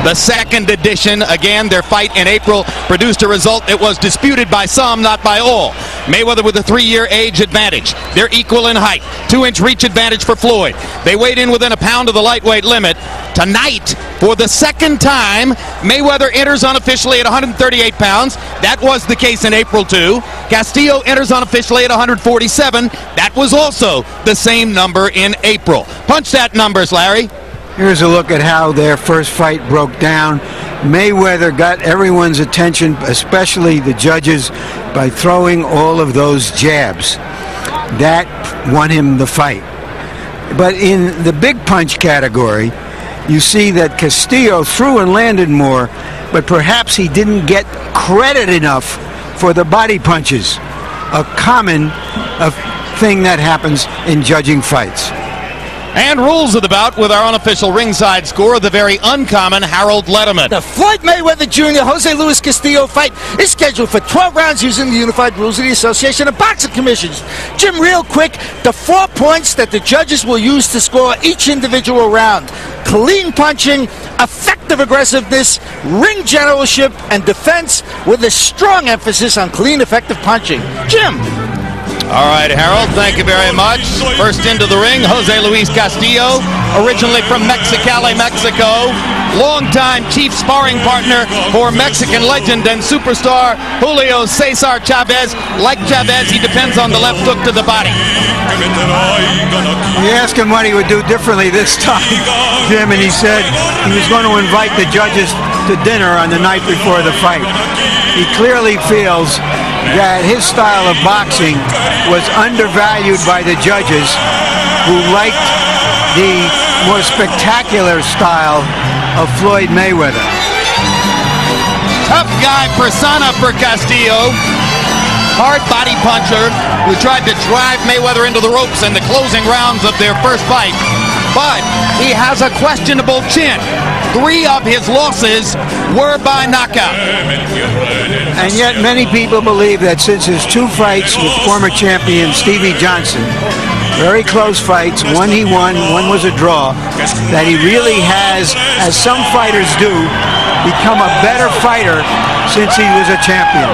The second edition, again, their fight in April produced a result that was disputed by some, not by all. Mayweather with a 3-year age advantage. They're equal in height. 2-inch reach advantage for Floyd. They weighed in within a pound of the lightweight limit. Tonight, for the second time, Mayweather enters unofficially at 138 pounds. That was the case in April, too. Castillo enters unofficially at 147. That was also the same number in April. Punch that numbers, Larry. Here's a look at how their first fight broke down. Mayweather got everyone's attention, especially the judges, by throwing all of those jabs. That won him the fight. But in the big punch category, you see that Castillo threw and landed more, but perhaps he didn't get credit enough for the body punches, a common thing that happens in judging fights. And rules of the bout with our unofficial ringside score, the very uncommon Harold Letterman. The Floyd Mayweather Jr. Jose Luis Castillo fight is scheduled for 12 rounds using the unified rules of the Association of Boxing Commissions. Jim, real quick, the 4 points that the judges will use to score each individual round: clean punching, effective aggressiveness, ring generalship, and defense, with a strong emphasis on clean, effective punching. Jim. All right, Harold, thank you very much. First into the ring, Jose Luis Castillo, originally from Mexicali, Mexico. Longtime chief sparring partner for Mexican legend and superstar Julio Cesar Chavez. Like Chavez, he depends on the left hook to the body. We asked him what he would do differently this time, Jim, and he said he was going to invite the judges to dinner on the night before the fight. He clearly feels that his style of boxing was undervalued by the judges, who liked the more spectacular style of Floyd Mayweather. Tough guy persona for Castillo. Hard body puncher who tried to drive Mayweather into the ropes in the closing rounds of their first fight. But he has a questionable chin. 3 of his losses were by knockout. And yet many people believe that since his 2 fights with former champion Stevie Johnson, very close fights, one he won, one was a draw, that he really has, as some fighters do, become a better fighter since he was a champion.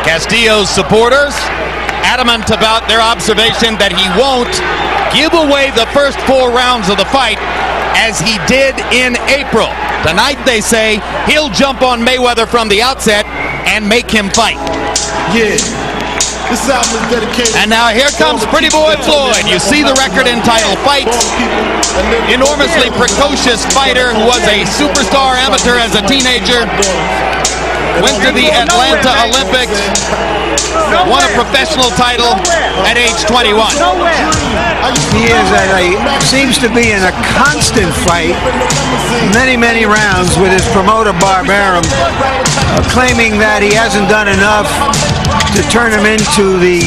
Castillo's supporters adamant about their observation that he won't give away the first 4 rounds of the fight as he did in April. Tonight, they say, he'll jump on Mayweather from the outset and make him fight. Yeah. This album is dedicated. And now here comes Pretty Boy Floyd. You see the record entitled Fights. Enormously precocious fighter who was a superstar amateur as a teenager. Went to the Atlanta Olympics. Won a professional title at age 21. He seems to be in a constant fight, many rounds, with his promoter Barbarum, claiming that he hasn't done enough to turn him into the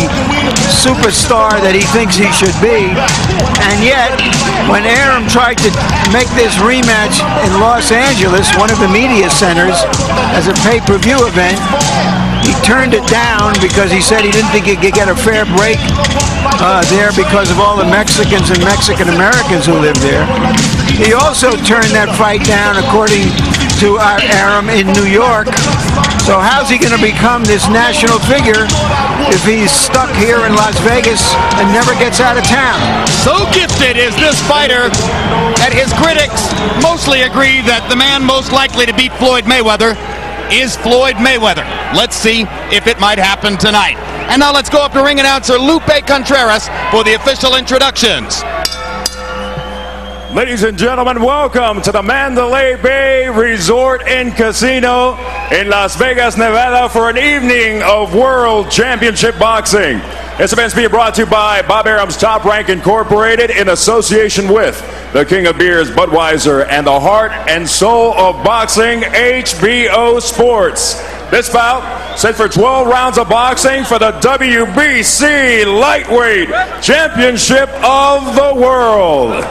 superstar that he thinks he should be. And yet, when Arum tried to make this rematch in Los Angeles, one of the media centers, as a pay-per-view event, he turned it down because he said he didn't think he could get a fair break there because of all the Mexicans and Mexican Americans who live there. He also turned that fight down, according to Arum, in New York. So how's he going to become this national figure if he's stuck here in Las Vegas and never gets out of town? So gifted is this fighter that his critics mostly agree that the man most likely to beat Floyd Mayweather is Floyd Mayweather. Let's see if it might happen tonight. And now let's go up to ring announcer Lupe Contreras for the official introductions. Ladies and gentlemen, welcome to the Mandalay Bay Resort and Casino in Las Vegas, Nevada, for an evening of World Championship Boxing. This event's being brought to you by Bob Arum's Top Rank Incorporated in association with the King of Beers, Budweiser, and the heart and soul of boxing, HBO Sports. This bout set for 12 rounds of boxing for the WBC Lightweight Championship of the World.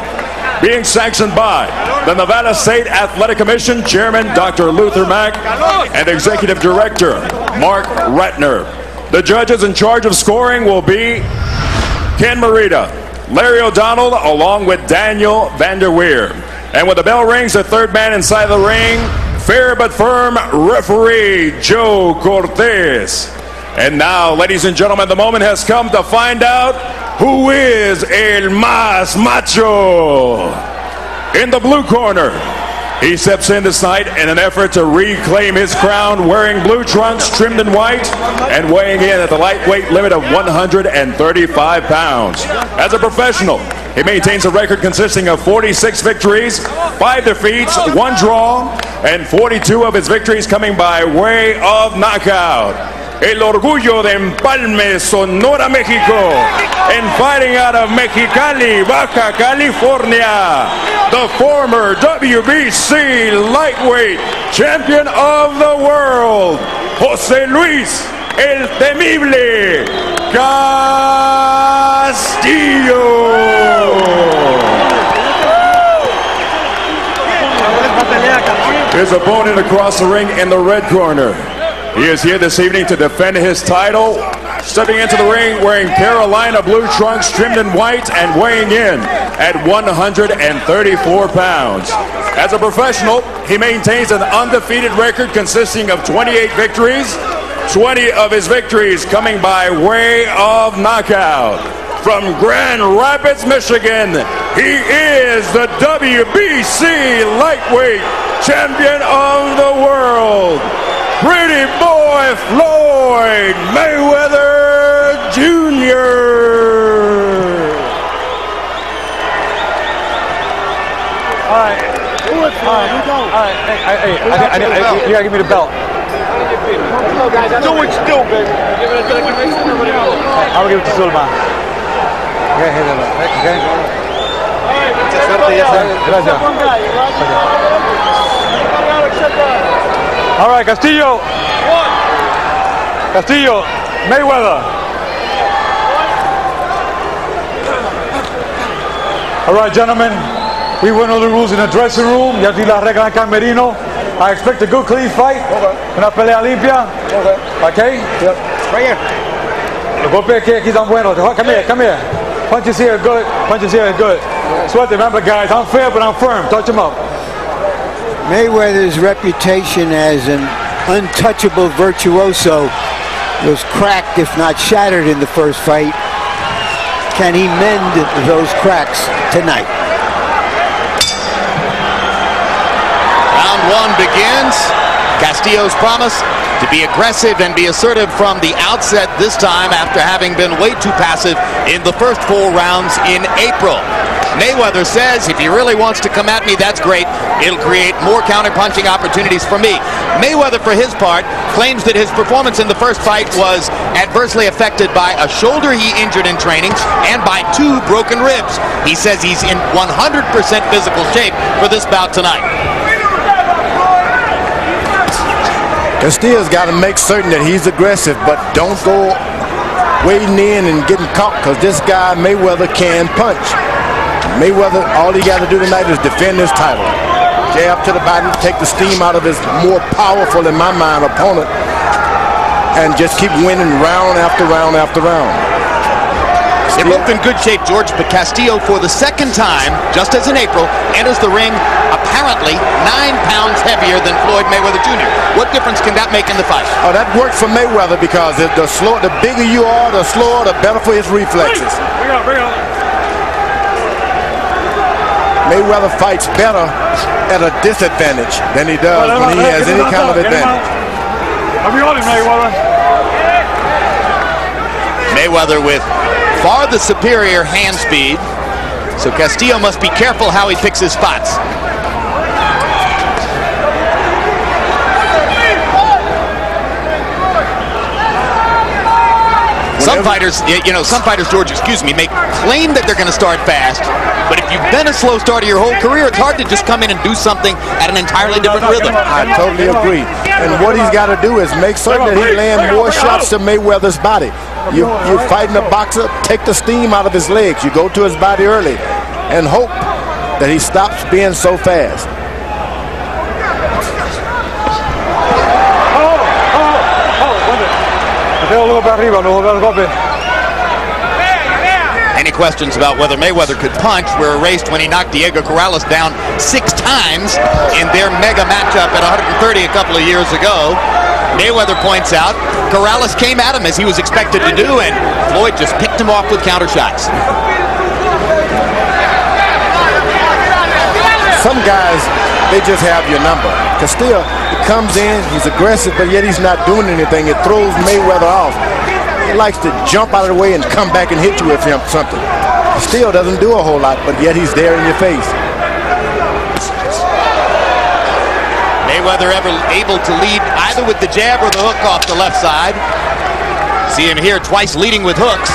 Being sanctioned by the Nevada State Athletic Commission Chairman Dr. Luther Mack and Executive Director Mark Ratner. The judges in charge of scoring will be Ken Morita, Larry O'Donnell, along with Daniel Vanderweer. And when the bell rings, the third man inside the ring, fair but firm referee Joe Cortez. And now, ladies and gentlemen, the moment has come to find out who is El Más Macho. In the blue corner, he steps in this night in an effort to reclaim his crown, wearing blue trunks trimmed in white and weighing in at the lightweight limit of 135 pounds. As a professional, he maintains a record consisting of 46 victories, 5 defeats, 1 draw, and 42 of his victories coming by way of knockout. El orgullo de Empalme, Sonora, Mexico, and fighting out of Mexicali, Baja California, the former WBC lightweight champion of the world, José Luis El Temible Castillo. His opponent across the ring in the red corner. He is here this evening to defend his title, stepping into the ring wearing Carolina blue trunks trimmed in white and weighing in at 134 pounds. As a professional, he maintains an undefeated record consisting of 28 victories, 20 of his victories coming by way of knockout. From Grand Rapids, Michigan, he is the WBC lightweight champion of the world. Pretty boy Floyd Mayweather Jr. All right. Hey, you gotta give me the belt. Do what you do, baby. I'll give it to Sulman. Okay. Gracias. All right, Castillo. Castillo, Mayweather. All right, gentlemen. We went over the rules in the dressing room. Ya di las reglas en camerino. I expect a good, clean fight. Una pelea limpia. Okay? Yep. Right here. Los golpes aquí están buenos. Come here. Punches here good. Punches here good. Suerte, remember, guys. I'm fair, but I'm firm. Touch him up. Mayweather's reputation as an untouchable virtuoso was cracked, if not shattered, in the first fight. Can he mend those cracks tonight? Round 1 begins. Castillo's promise to be aggressive and be assertive from the outset this time after having been way too passive in the first 4 rounds in April. Mayweather says if he really wants to come at me, that's great. It'll create more counter-punching opportunities for me. Mayweather, for his part, claims that his performance in the first fight was adversely affected by a shoulder he injured in training and by 2 broken ribs. He says he's in 100% physical shape for this bout tonight. Castillo's got to make certain that he's aggressive, but don't go wading in and getting caught, because this guy, Mayweather, can punch. Mayweather, all he got to do tonight is defend his title. Jab to the body, take the steam out of his more powerful, in my mind, opponent, and just keep winning round after round after round. They're both in good shape, George, but Castillo, for the second time, just as in April, enters the ring apparently 9 pounds heavier than Floyd Mayweather Jr. What difference can that make in the fight? Oh, that works for Mayweather, because the bigger you are, the slower, the better for his reflexes. Bring it on. Mayweather fights better at a disadvantage than he does when he has any kind of advantage. I'll be on him, Mayweather. Mayweather with far the superior hand speed, so Castillo must be careful how he picks his spots. Some fighters, George, may claim that they're going to start fast, but if you've been a slow starter your whole career, it's hard to just come in and do something at an entirely different rhythm. I totally agree. And what he's got to do is make certain that he lands more shots to Mayweather's body. You're fighting a boxer, take the steam out of his legs. You go to his body early and hope that he stops being so fast. Any questions about whether Mayweather could punch were erased when he knocked Diego Corrales down 6 times in their mega matchup at 130 a couple of years ago. Mayweather points out Corrales came at him as he was expected to do, and Floyd just picked him off with counter shots. Some guys, they just have your number. Castillo comes in, he's aggressive, but yet he's not doing anything. It throws Mayweather off. He likes to jump out of the way and come back and hit you with something. Castillo doesn't do a whole lot, but yet he's there in your face. Mayweather able to lead either with the jab or the hook off the left side. See him here twice leading with hooks.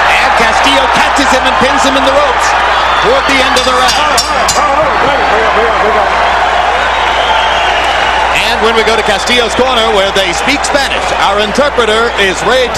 And Castillo catches him and pins him in the ropes toward the end of the round. And when we go to Castillo's corner where they speak Spanish, our interpreter is Ray.